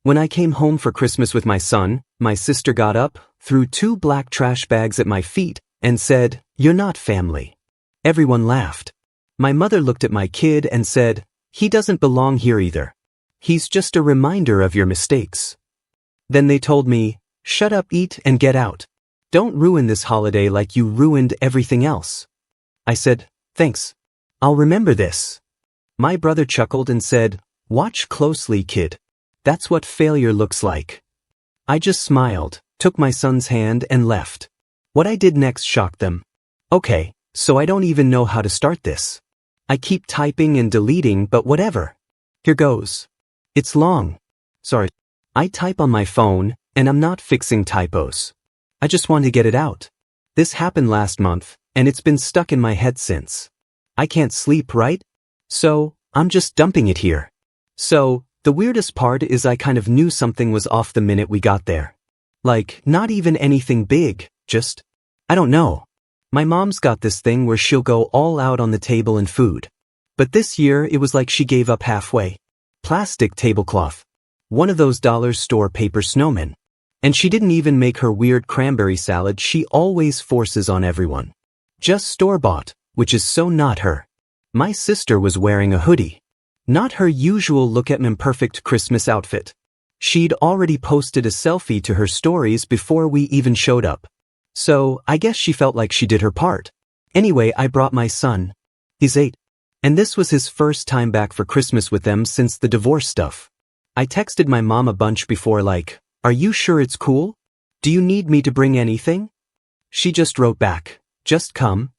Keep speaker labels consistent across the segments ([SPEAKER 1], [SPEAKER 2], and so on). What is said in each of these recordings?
[SPEAKER 1] When I came home for Christmas with my son, my sister got up, threw 2 black trash bags at my feet, and said, "You're not family." Everyone laughed. My mother looked at my kid and said, "He doesn't belong here either. He's just a reminder of your mistakes." Then they told me, "Shut up, eat, and get out. Don't ruin this holiday like you ruined everything else." I said, "Thanks. I'll remember this." My brother chuckled and said, "Watch closely, kid. That's what failure looks like." I just smiled, took my son's hand and left. What I did next shocked them. Okay, so I don't even know how to start this. I keep typing and deleting, but whatever. Here goes. It's long. Sorry. I type on my phone, and I'm not fixing typos. I just want to get it out. This happened last month, and it's been stuck in my head since. I can't sleep, right? So, I'm just dumping it here. So, the weirdest part is I kind of knew something was off the minute we got there. Like, not even anything big, just, I don't know. My mom's got this thing where she'll go all out on the table and food. But this year it was like she gave up halfway. Plastic tablecloth. One of those dollar store paper snowmen. And she didn't even make her weird cranberry salad she always forces on everyone. Just store-bought, which is so not her. My sister was wearing a hoodie. Not her usual look-at-me-perfect Christmas outfit. She'd already posted a selfie to her stories before we even showed up. So, I guess she felt like she did her part. Anyway, I brought my son. He's 8. And this was his first time back for Christmas with them since the divorce stuff. I texted my mom a bunch before like, "Are you sure it's cool? Do you need me to bring anything?" She just wrote back, "Just come."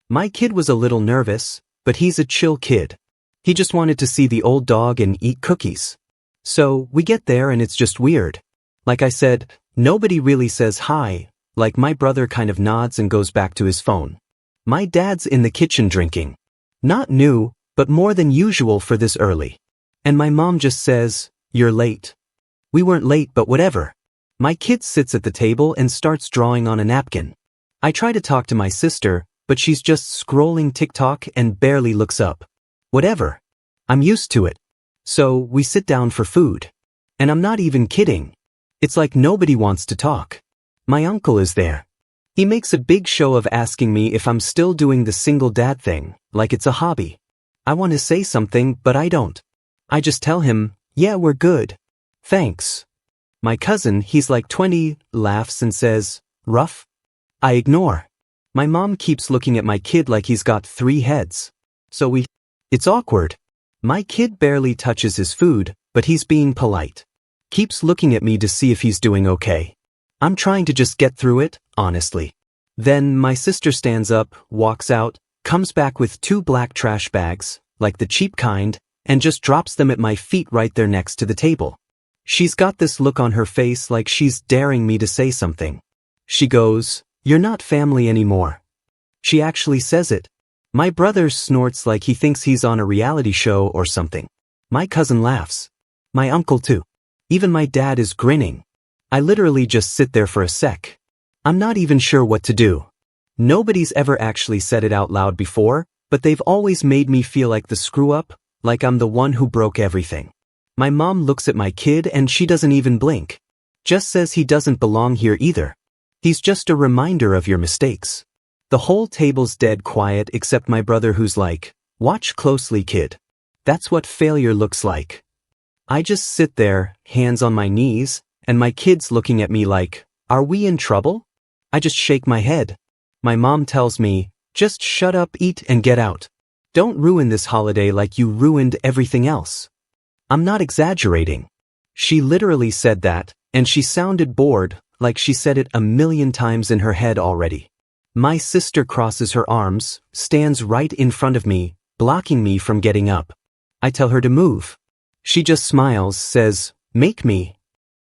[SPEAKER 1] My kid was a little nervous, but he's a chill kid. He just wanted to see the old dog and eat cookies. So, we get there and it's just weird. Like I said, nobody really says hi, like my brother kind of nods and goes back to his phone. My dad's in the kitchen drinking. Not new, but more than usual for this early. And my mom just says, "You're late." We weren't late, but whatever. My kid sits at the table and starts drawing on a napkin. I try to talk to my sister, but she's just scrolling TikTok and barely looks up. Whatever. I'm used to it. So, we sit down for food. And I'm not even kidding. It's like nobody wants to talk. My uncle is there. He makes a big show of asking me if I'm still doing the single dad thing, like it's a hobby. I want to say something, but I don't. I just tell him, "Yeah, we're good. Thanks." My cousin, he's like 20, laughs and says, "Rough?" I ignore. My mom keeps looking at my kid like he's got 3 heads. So it's awkward. My kid barely touches his food, but he's being polite. Keeps looking at me to see if he's doing okay. I'm trying to just get through it, honestly. Then my sister stands up, walks out, comes back with 2 black trash bags, like the cheap kind, and just drops them at my feet right there next to the table. She's got this look on her face like she's daring me to say something. She goes, "You're not family anymore." She actually says it. My brother snorts like he thinks he's on a reality show or something. My cousin laughs. My uncle too. Even my dad is grinning. I literally just sit there for a sec. I'm not even sure what to do. Nobody's ever actually said it out loud before, but they've always made me feel like the screw-up, like I'm the one who broke everything. My mom looks at my kid and she doesn't even blink. Just says he doesn't belong here either. He's just a reminder of your mistakes. The whole table's dead quiet except my brother who's like, "Watch closely, kid. That's what failure looks like." I just sit there, hands on my knees, and my kid's looking at me like, "Are we in trouble?" I just shake my head. My mom tells me, "Just shut up, eat, and get out. Don't ruin this holiday like you ruined everything else." I'm not exaggerating. She literally said that, and she sounded bored, like she said it a million times in her head already. My sister crosses her arms, stands right in front of me, blocking me from getting up. I tell her to move. She just smiles, says, "Make me."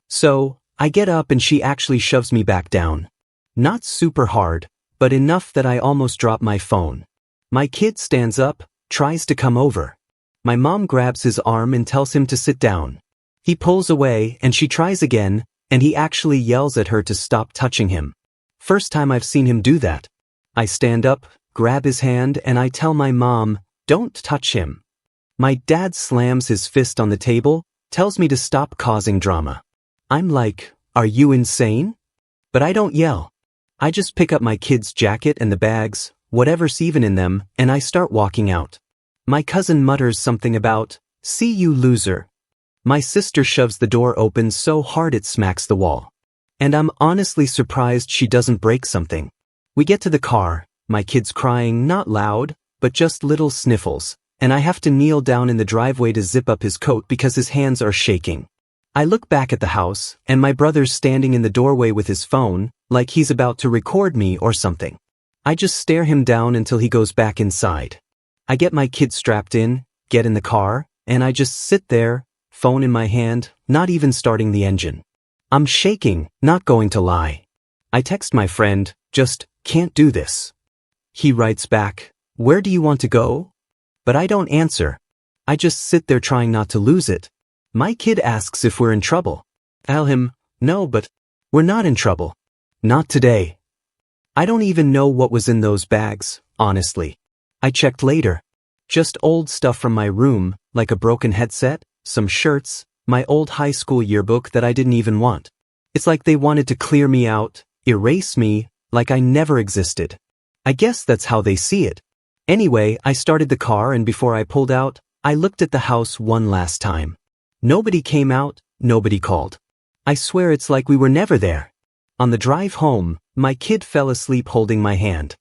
[SPEAKER 1] So, I get up and she actually shoves me back down. Not super hard, but enough that I almost drop my phone. My kid stands up, tries to come over. My mom grabs his arm and tells him to sit down. He pulls away and she tries again, and he actually yells at her to stop touching him. First time I've seen him do that. I stand up, grab his hand, and I tell my mom, "Don't touch him." My dad slams his fist on the table, tells me to stop causing drama. I'm like, are you insane? But I don't yell. I just pick up my kid's jacket and the bags, whatever's even in them, and I start walking out. My cousin mutters something about, "See you loser." My sister shoves the door open so hard it smacks the wall. And I'm honestly surprised she doesn't break something. We get to the car, my kid's crying, not loud, but just little sniffles, and I have to kneel down in the driveway to zip up his coat because his hands are shaking. I look back at the house, and my brother's standing in the doorway with his phone, like he's about to record me or something. I just stare him down until he goes back inside. I get my kid strapped in, get in the car, and I just sit there, phone in my hand, not even starting the engine. I'm shaking, not going to lie. I text my friend, just, can't do this. He writes back, where do you want to go? But I don't answer. I just sit there trying not to lose it. My kid asks if we're in trouble. Tell him, no, but we're not in trouble. Not today. I don't even know what was in those bags, honestly. I checked later. Just old stuff from my room, like a broken headset, some shirts, my old high school yearbook that I didn't even want. It's like they wanted to clear me out, erase me, like I never existed. I guess that's how they see it. Anyway, I started the car, and before I pulled out, I looked at the house one last time. Nobody came out, nobody called. I swear it's like we were never there. On the drive home, my kid fell asleep holding my hand.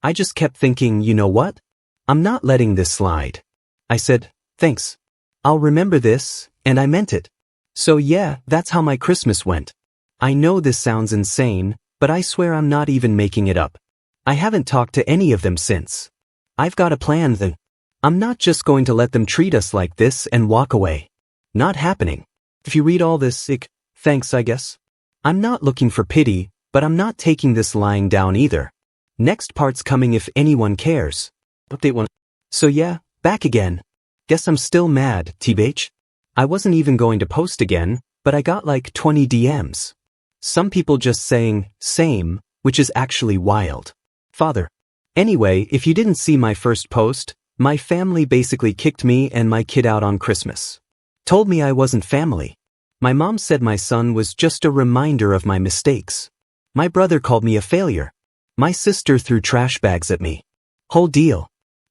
[SPEAKER 1] I just kept thinking, you know what? I'm not letting this slide. I said, thanks. I'll remember this, and I meant it. So yeah, that's how my Christmas went. I know this sounds insane, but I swear I'm not even making it up. I haven't talked to any of them since. I've got a plan then. I'm not just going to let them treat us like this and walk away. Not happening. If you read all this, thanks I guess. I'm not looking for pity, but I'm not taking this lying down either. Next part's coming if anyone cares. Update 1. So yeah, back again. Guess I'm still mad, TBH. I wasn't even going to post again, but I got like 20 DMs. Some people just saying, same, which is actually wild. Father. Anyway, if you didn't see my first post, my family basically kicked me and my kid out on Christmas. Told me I wasn't family. My mom said my son was just a reminder of my mistakes. My brother called me a failure. My sister threw trash bags at me. Whole deal.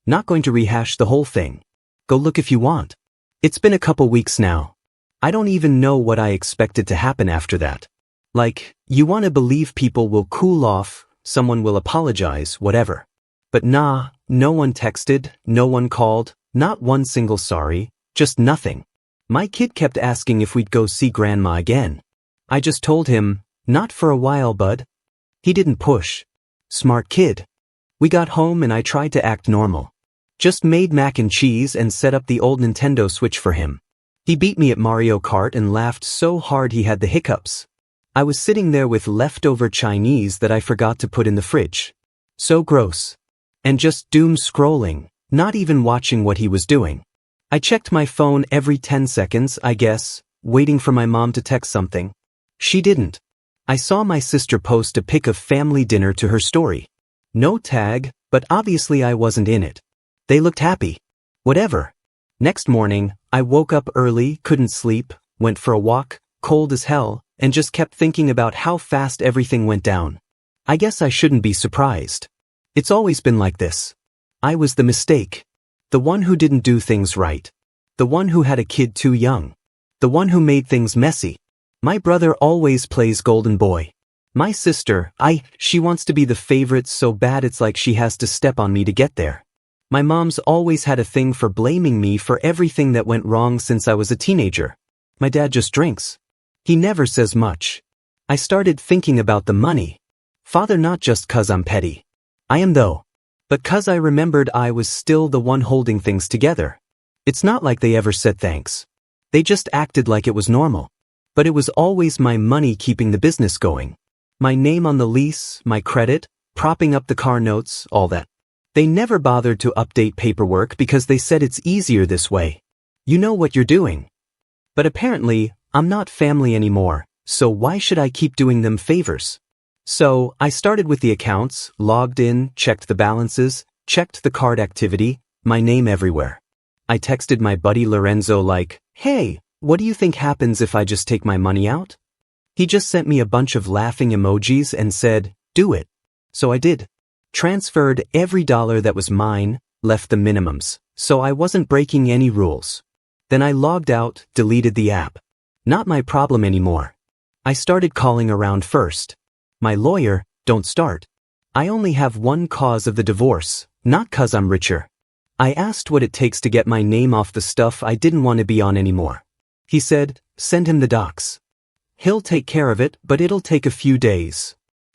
[SPEAKER 1] Not going to rehash the whole thing. Go look if you want. It's been a couple weeks now. I don't even know what I expected to happen after that. Like, you want to believe people will cool off, someone will apologize, whatever. But nah, no one texted, no one called, not one single sorry, just nothing. My kid kept asking if we'd go see grandma again. I just told him, not for a while, bud. He didn't push. Smart kid. We got home and I tried to act normal. Just made mac and cheese and set up the old Nintendo Switch for him. He beat me at Mario Kart and laughed so hard he had the hiccups. I was sitting there with leftover Chinese that I forgot to put in the fridge. So gross. And just doom scrolling, not even watching what he was doing. I checked my phone every 10 seconds, I guess, waiting for my mom to text something. She didn't. I saw my sister post a pic of family dinner to her story. No tag, but obviously I wasn't in it. They looked happy. Whatever. Next morning, I woke up early, couldn't sleep, went for a walk, cold as hell, and just kept thinking about how fast everything went down. I guess I shouldn't be surprised. It's always been like this. I was the mistake. The one who didn't do things right. The one who had a kid too young. The one who made things messy. My brother always plays golden boy. My sister, she wants to be the favorite so bad it's like she has to step on me to get there. My mom's always had a thing for blaming me for everything that went wrong since I was a teenager. My dad just drinks. He never says much. I started thinking about the money. Father, not just 'cause I'm petty. I am though. But 'cause I remembered I was still the one holding things together. It's not like they ever said thanks. They just acted like it was normal. But it was always my money keeping the business going. My name on the lease, my credit, propping up the car notes, all that. They never bothered to update paperwork because they said it's easier this way. You know what you're doing. But apparently, I'm not family anymore, so why should I keep doing them favors? So, I started with the accounts, logged in, checked the balances, checked the card activity, my name everywhere. I texted my buddy Lorenzo like, hey, What do you think happens if I just take my money out? He just sent me a bunch of laughing emojis and said, do it. So I did. Transferred every dollar that was mine, left the minimums, so I wasn't breaking any rules. Then I logged out, deleted the app. Not my problem anymore. I started calling around first. My lawyer, don't start. I only have one cause of the divorce, not 'cause I'm richer. I asked what it takes to get my name off the stuff I didn't want to be on anymore. He said, send him the docs. He'll take care of it, but it'll take a few days.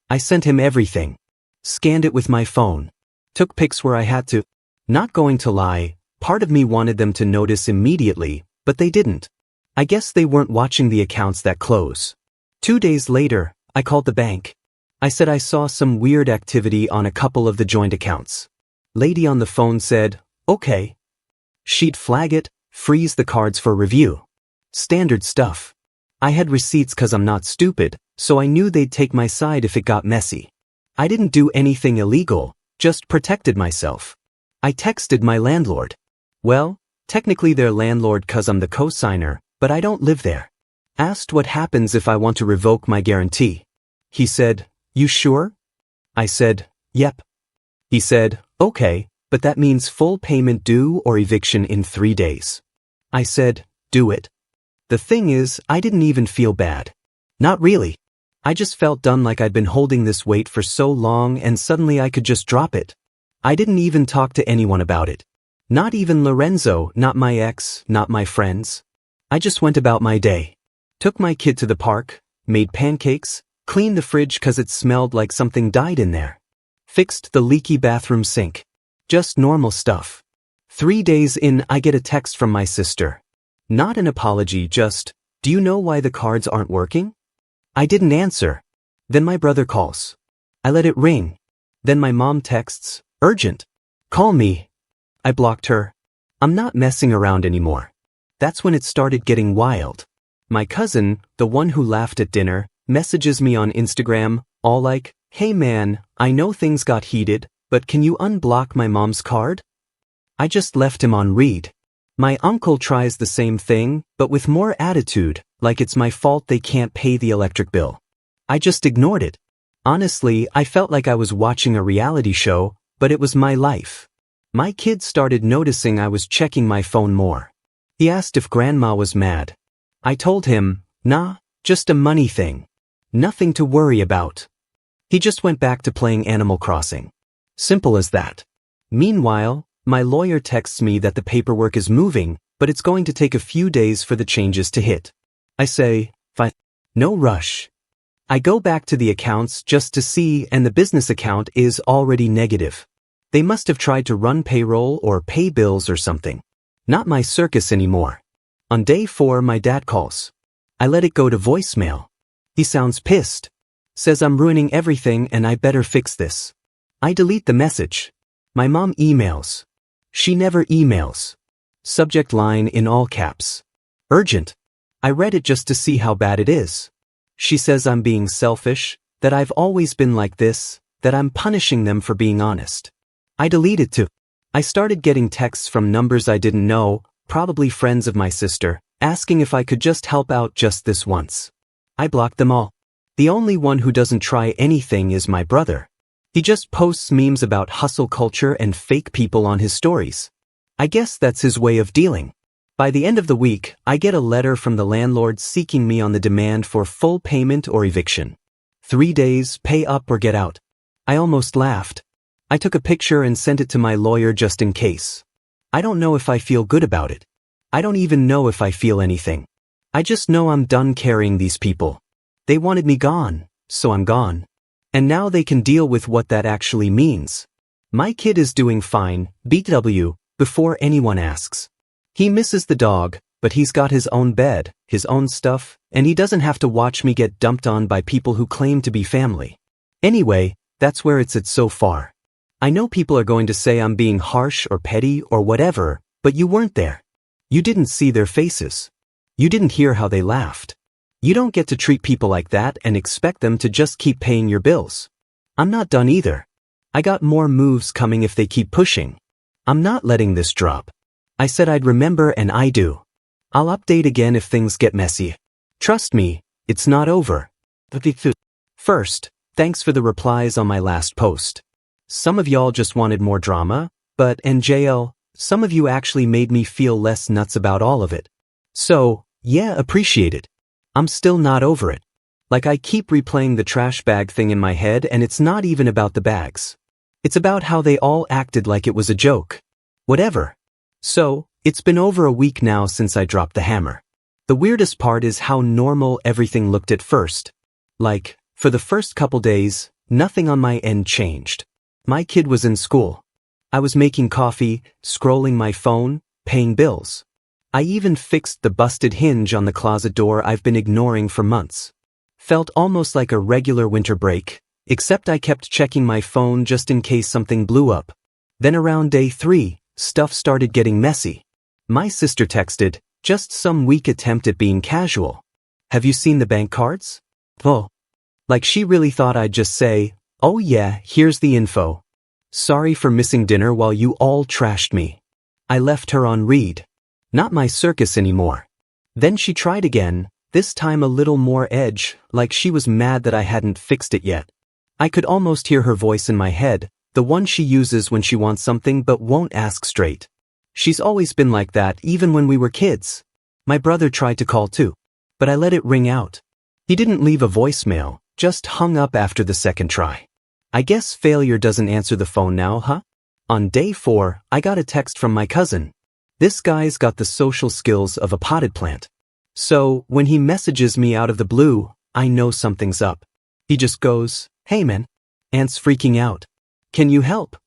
[SPEAKER 1] I sent him everything. Scanned it with my phone. Took pics where I had to. Not going to lie, part of me wanted them to notice immediately, but they didn't. I guess they weren't watching the accounts that close. 2 days later, I called the bank. I said I saw some weird activity on a couple of the joint accounts. Lady on the phone said, okay. She'd flag it, freeze the cards for review. Standard stuff. I had receipts 'cause I'm not stupid, so I knew they'd take my side if it got messy. I didn't do anything illegal, just protected myself. I texted my landlord. Well, technically their landlord 'cause I'm the co-signer, but I don't live there. Asked what happens if I want to revoke my guarantee. He said, you sure? I said, yep. He said, okay, but that means full payment due or eviction in 3 days. I said, do it. The thing is, I didn't even feel bad. Not really. I just felt done, like I'd been holding this weight for so long and suddenly I could just drop it. I didn't even talk to anyone about it. Not even Lorenzo, not my ex, not my friends. I just went about my day. Took my kid to the park, made pancakes, cleaned the fridge 'cause it smelled like something died in there. Fixed the leaky bathroom sink. Just normal stuff. 3 days in, I get a text from my sister. Not an apology, just, do you know why the cards aren't working? I didn't answer. Then my brother calls. I let it ring. Then my mom texts, urgent. Call me. I blocked her. I'm not messing around anymore. That's when it started getting wild. My cousin, the one who laughed at dinner, messages me on Instagram, all like, hey man, I know things got heated, but can you unblock my mom's card? I just left him on read. My uncle tries the same thing, but with more attitude, like it's my fault they can't pay the electric bill. I just ignored it. Honestly, I felt like I was watching a reality show, but it was my life. My kid started noticing I was checking my phone more. He asked if grandma was mad. I told him, nah, just a money thing. Nothing to worry about. He just went back to playing Animal Crossing. Simple as that. Meanwhile, my lawyer texts me that the paperwork is moving, but it's going to take a few days for the changes to hit. I say, fine. No rush. I go back to the accounts just to see, and the business account is already negative. They must have tried to run payroll or pay bills or something. Not my circus anymore. On day 4, my dad calls. I let it go to voicemail. He sounds pissed. Says I'm ruining everything and I better fix this. I delete the message. My mom emails. She never emails. Subject line in all caps. Urgent. I read it just to see how bad it is. She says I'm being selfish, that I've always been like this, that I'm punishing them for being honest. I deleted too. I started getting texts from numbers I didn't know, probably friends of my sister, asking if I could just help out just this once. I blocked them all. The only one who doesn't try anything is my brother. He just posts memes about hustle culture and fake people on his stories. I guess that's his way of dealing. By the end of the week, I get a letter from the landlord seeking me on the demand for full payment or eviction. 3 days, pay up or get out. I almost laughed. I took a picture and sent it to my lawyer just in case. I don't know if I feel good about it. I don't even know if I feel anything. I just know I'm done carrying these people. They wanted me gone, so I'm gone. And now they can deal with what that actually means. My kid is doing fine, BW, before anyone asks. He misses the dog, but he's got his own bed, his own stuff, and he doesn't have to watch me get dumped on by people who claim to be family. Anyway, that's where it's at so far. I know people are going to say I'm being harsh or petty or whatever, but you weren't there. You didn't see their faces. You didn't hear how they laughed. You don't get to treat people like that and expect them to just keep paying your bills. I'm not done either. I got more moves coming if they keep pushing. I'm not letting this drop. I said I'd remember and I do. I'll update again if things get messy. Trust me, it's not over. First, thanks for the replies on my last post. Some of y'all just wanted more drama, but NJL, some of you actually made me feel less nuts about all of it. So, yeah, appreciate it. I'm still not over it. Like I keep replaying the trash bag thing in my head and it's not even about the bags. It's about how they all acted like it was a joke. Whatever. So, it's been over a week now since I dropped the hammer. The weirdest part is how normal everything looked at first. Like, for the first couple days, nothing on my end changed. My kid was in school. I was making coffee, scrolling my phone, paying bills. I even fixed the busted hinge on the closet door I've been ignoring for months. Felt almost like a regular winter break, except I kept checking my phone just in case something blew up. Then around day 3, stuff started getting messy. My sister texted, just some weak attempt at being casual. Have you seen the bank cards? Oh. Like she really thought I'd just say, oh yeah, here's the info. Sorry for missing dinner while you all trashed me. I left her on read. Not my circus anymore. Then she tried again, this time a little more edge, like she was mad that I hadn't fixed it yet. I could almost hear her voice in my head, the one she uses when she wants something but won't ask straight. She's always been like that even when we were kids. My brother tried to call too, but I let it ring out. He didn't leave a voicemail, just hung up after the second try. I guess failure doesn't answer the phone now, huh? On day 4, I got a text from my cousin. This guy's got the social skills of a potted plant. So, when he messages me out of the blue, I know something's up. He just goes, hey man. Aunt's freaking out. Can you help?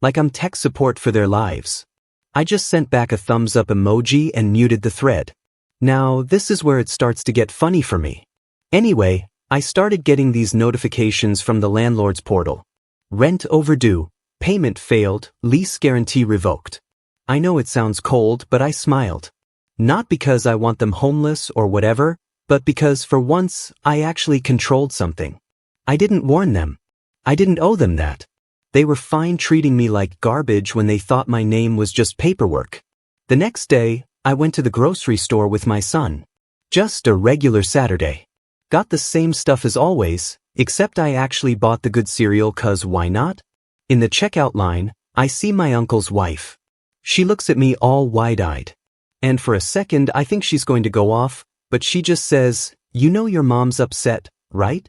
[SPEAKER 1] Like I'm tech support for their lives. I just sent back a thumbs up emoji and muted the thread. Now, this is where it starts to get funny for me. Anyway, I started getting these notifications from the landlord's portal. Rent overdue, payment failed, lease guarantee revoked. I know it sounds cold, but I smiled. Not because I want them homeless or whatever, but because for once, I actually controlled something. I didn't warn them. I didn't owe them that. They were fine treating me like garbage when they thought my name was just paperwork. The next day, I went to the grocery store with my son. Just a regular Saturday. Got the same stuff as always, except I actually bought the good cereal 'cause why not? In the checkout line, I see my uncle's wife. She looks at me all wide-eyed. And for a second I think she's going to go off, but she just says, you know your mom's upset, right?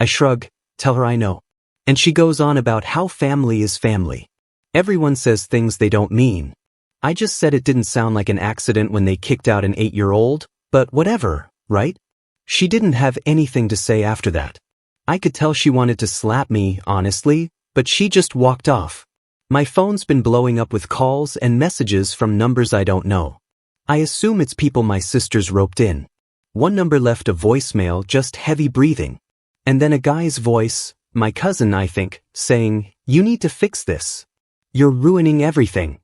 [SPEAKER 1] I shrug, tell her I know. And she goes on about how family is family. Everyone says things they don't mean. I just said it didn't sound like an accident when they kicked out an 8-year-old, but whatever, right? She didn't have anything to say after that. I could tell she wanted to slap me, honestly, but she just walked off. My phone's been blowing up with calls and messages from numbers I don't know. I assume it's people my sisters roped in. One number left a voicemail, just heavy breathing. And then a guy's voice, my cousin I think, saying, you need to fix this. You're ruining everything.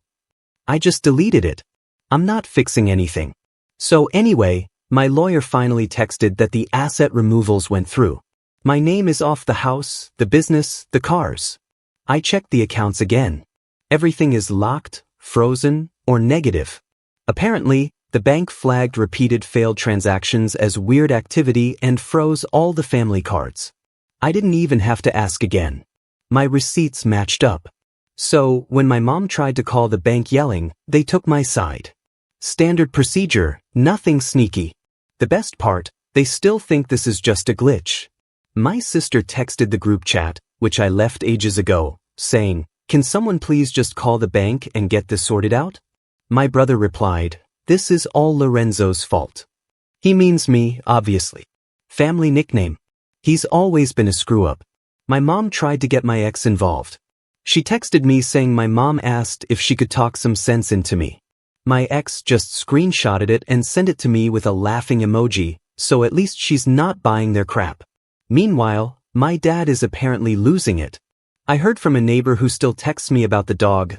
[SPEAKER 1] I just deleted it. I'm not fixing anything. So anyway, my lawyer finally texted that the asset removals went through. My name is off the house, the business, the cars. I checked the accounts again. Everything is locked, frozen, or negative. Apparently, the bank flagged repeated failed transactions as weird activity and froze all the family cards. I didn't even have to ask again. My receipts matched up. So, when my mom tried to call the bank yelling, they took my side. Standard procedure, nothing sneaky. The best part, they still think this is just a glitch. My sister texted the group chat, which I left ages ago, saying, can someone please just call the bank and get this sorted out? My brother replied, this is all Lorenzo's fault. He means me, obviously. Family nickname. He's always been a screw-up. My mom tried to get my ex involved. She texted me saying my mom asked if she could talk some sense into me. My ex just screenshotted it and sent it to me with a laughing emoji, so at least she's not buying their crap. Meanwhile, my dad is apparently losing it. I heard from a neighbor who still texts me about the dog,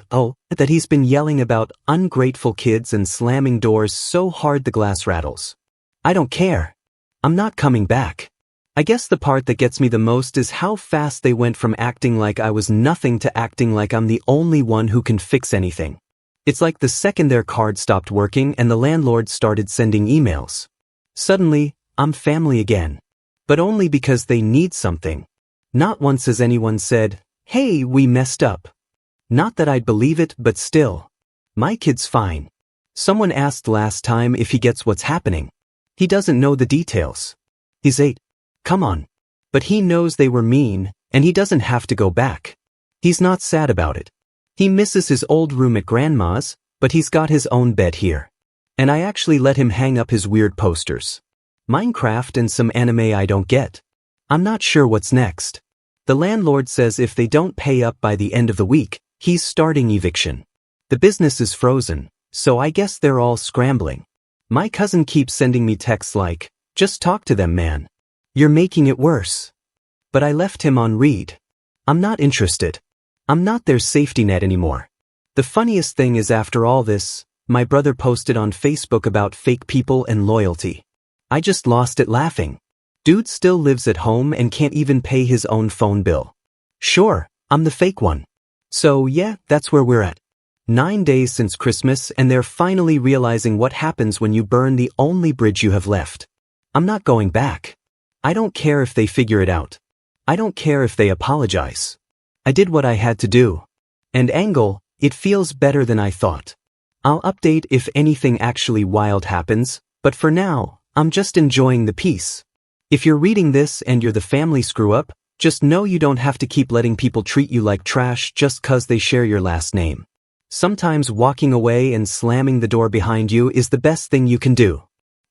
[SPEAKER 1] that he's been yelling about ungrateful kids and slamming doors so hard the glass rattles. I don't care. I'm not coming back. I guess the part that gets me the most is how fast they went from acting like I was nothing to acting like I'm the only one who can fix anything. It's like the second their card stopped working and the landlord started sending emails. Suddenly, I'm family again. But only because they need something. Not once has anyone said, "Hey, we messed up." Not that I'd believe it, but still. My kid's fine. Someone asked last time if he gets what's happening. He doesn't know the details. He's 8. Come on. But he knows they were mean, and he doesn't have to go back. He's not sad about it. He misses his old room at grandma's, but he's got his own bed here. And I actually let him hang up his weird posters. Minecraft and some anime I don't get. I'm not sure what's next. The landlord says if they don't pay up by the end of the week, he's starting eviction. The business is frozen, so I guess they're all scrambling. My cousin keeps sending me texts like, "Just talk to them, man. You're making it worse." But I left him on read. I'm not interested. I'm not their safety net anymore. The funniest thing is after all this, my brother posted on Facebook about fake people and loyalty. I just lost it laughing. Dude still lives at home and can't even pay his own phone bill. Sure, I'm the fake one. So yeah, that's where we're at. 9 days since Christmas and they're finally realizing what happens when you burn the only bridge you have left. I'm not going back. I don't care if they figure it out. I don't care if they apologize. I did what I had to do. And Angle, it feels better than I thought. I'll update if anything actually wild happens, but for now, I'm just enjoying the peace. If you're reading this and you're the family screw-up, just know you don't have to keep letting people treat you like trash just 'cause they share your last name. Sometimes walking away and slamming the door behind you is the best thing you can do.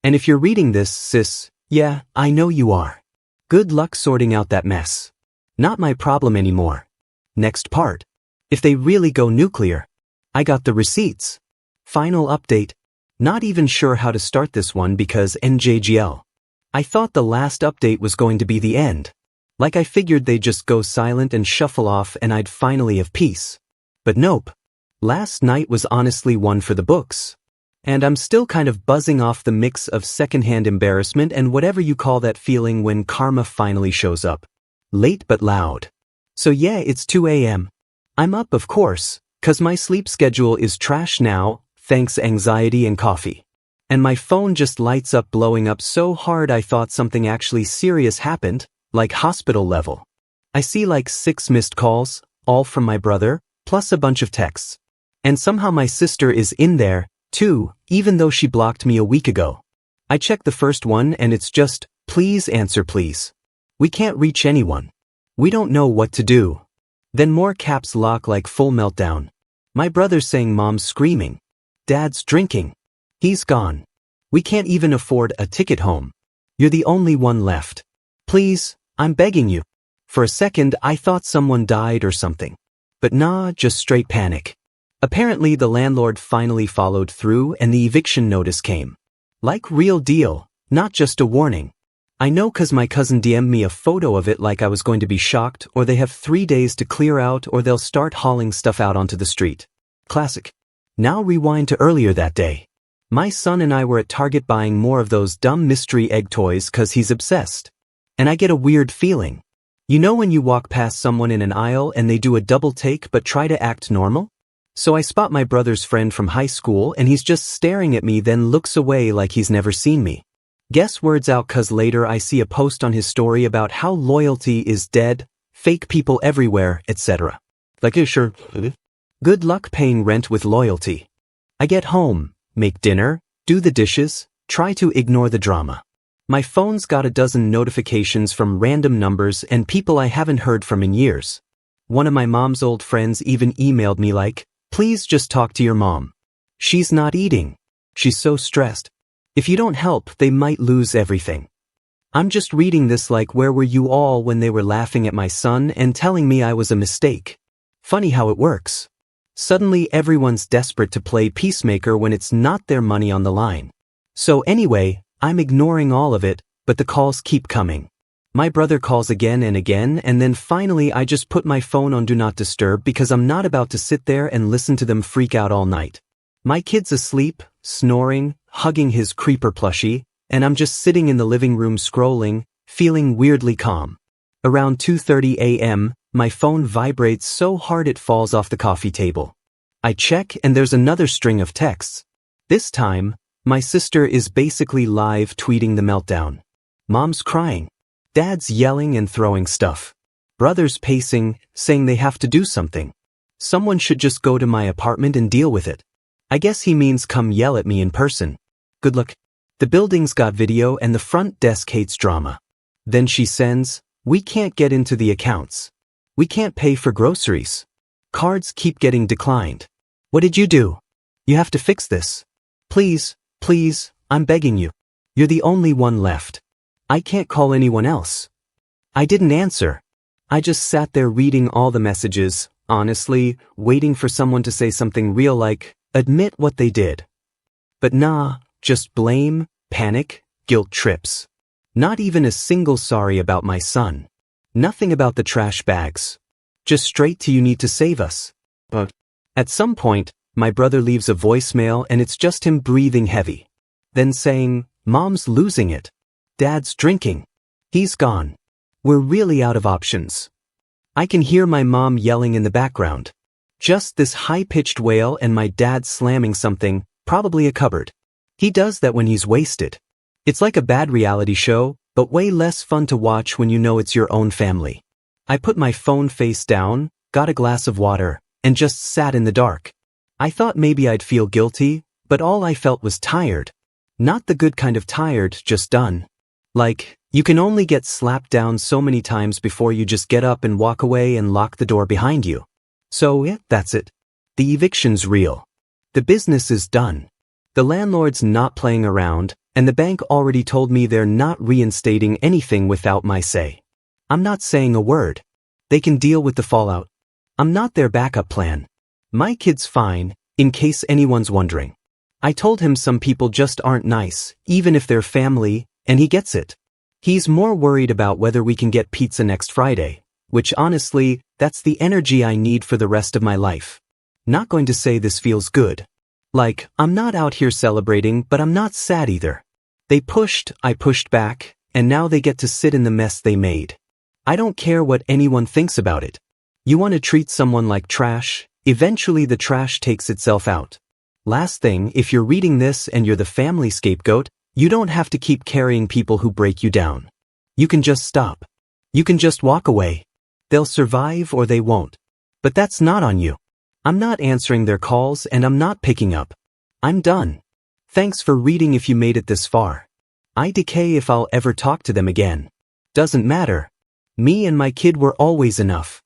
[SPEAKER 1] And if you're reading this, sis, yeah, I know you are. Good luck sorting out that mess. Not my problem anymore. Next part. If they really go nuclear. I got the receipts. Final update. Not even sure how to start this one because NJGL. I thought the last update was going to be the end. Like I figured they'd just go silent and shuffle off and I'd finally have peace. But nope. Last night was honestly one for the books. And I'm still kind of buzzing off the mix of secondhand embarrassment and whatever you call that feeling when karma finally shows up. Late but loud. So yeah, it's 2 a.m. I'm up of course, 'cause my sleep schedule is trash now, thanks anxiety and coffee. And my phone just lights up blowing up so hard I thought something actually serious happened, like hospital level. I see like 6 missed calls, all from my brother, plus a bunch of texts. And somehow my sister is in there, too, even though she blocked me a week ago. I check the first one and it's just, "Please answer please. We can't reach anyone. We don't know what to do." Then more caps lock like full meltdown. My brother's saying mom's screaming. Dad's drinking. He's gone. We can't even afford a ticket home. You're the only one left. Please, I'm begging you. For a second I thought someone died or something. But nah, just straight panic. Apparently the landlord finally followed through and the eviction notice came. Like real deal, not just a warning. I know 'cause my cousin DM'd me a photo of it like I was going to be shocked or they have 3 days to clear out or they'll start hauling stuff out onto the street. Classic. Now rewind to earlier that day. My son and I were at Target buying more of those dumb mystery egg toys 'cause he's obsessed. And I get a weird feeling. You know when you walk past someone in an aisle and they do a double take but try to act normal? So I spot my brother's friend from high school and he's just staring at me then looks away like he's never seen me. Guess word's out 'cause later I see a post on his story about how loyalty is dead, fake people everywhere, etc. Like sure. Good luck paying rent with loyalty. I get home, make dinner, do the dishes, try to ignore the drama. My phone's got a dozen notifications from random numbers and people I haven't heard from in years. One of my mom's old friends even emailed me like, "Please just talk to your mom. She's not eating. She's so stressed. If you don't help, they might lose everything." I'm just reading this like where were you all when they were laughing at my son and telling me I was a mistake? Funny how it works. Suddenly everyone's desperate to play peacemaker when it's not their money on the line. So anyway, I'm ignoring all of it, but the calls keep coming. My brother calls again and then finally I just put my phone on Do Not Disturb because I'm not about to sit there and listen to them freak out all night. My kid's asleep, snoring, hugging his creeper plushie, and I'm just sitting in the living room scrolling, feeling weirdly calm. Around 2:30 a.m., my phone vibrates so hard it falls off the coffee table. I check and there's another string of texts. This time, my sister is basically live tweeting the meltdown. Mom's crying. Dad's yelling and throwing stuff. Brother's pacing, saying they have to do something. Someone should just go to my apartment and deal with it. I guess he means come yell at me in person. Good luck. The building's got video and the front desk hates drama. Then she sends, we can't get into the accounts. We can't pay for groceries. Cards keep getting declined. What did you do? You have to fix this. Please, please, I'm begging you. You're the only one left. I can't call anyone else. I didn't answer. I just sat there reading all the messages, honestly, waiting for someone to say something real like, admit what they did. But nah, just blame, panic, guilt trips. Not even a single sorry about my son. Nothing about the trash bags. Just straight to you need to save us. But at some point, my brother leaves a voicemail and it's just him breathing heavy. Then saying, Mom's losing it. Dad's drinking. He's gone. We're really out of options. I can hear my mom yelling in the background. Just this high-pitched wail and my dad slamming something, probably a cupboard. He does that when he's wasted. It's like a bad reality show, but way less fun to watch when you know it's your own family. I put my phone face down, got a glass of water, and just sat in the dark. I thought maybe I'd feel guilty, but all I felt was tired. Not the good kind of tired, just done. Like, you can only get slapped down so many times before you just get up and walk away and lock the door behind you. So yeah, that's it. The eviction's real. The business is done. The landlord's not playing around, and the bank already told me they're not reinstating anything without my say. I'm not saying a word. They can deal with the fallout. I'm not their backup plan. My kid's fine, in case anyone's wondering. I told him some people just aren't nice, even if they're family, and he gets it. He's more worried about whether we can get pizza next Friday, which honestly, that's the energy I need for the rest of my life. Not going to say this feels good. Like, I'm not out here celebrating, but I'm not sad either. They pushed, I pushed back, and now they get to sit in the mess they made. I don't care what anyone thinks about it. You want to treat someone like trash, eventually the trash takes itself out. Last thing, if you're reading this and you're the family scapegoat, you don't have to keep carrying people who break you down. You can just stop. You can just walk away. They'll survive or they won't. But that's not on you. I'm not answering their calls and I'm not picking up. I'm done. Thanks for reading if you made it this far. I decay if I'll ever talk to them again. Doesn't matter. Me and my kid were always enough.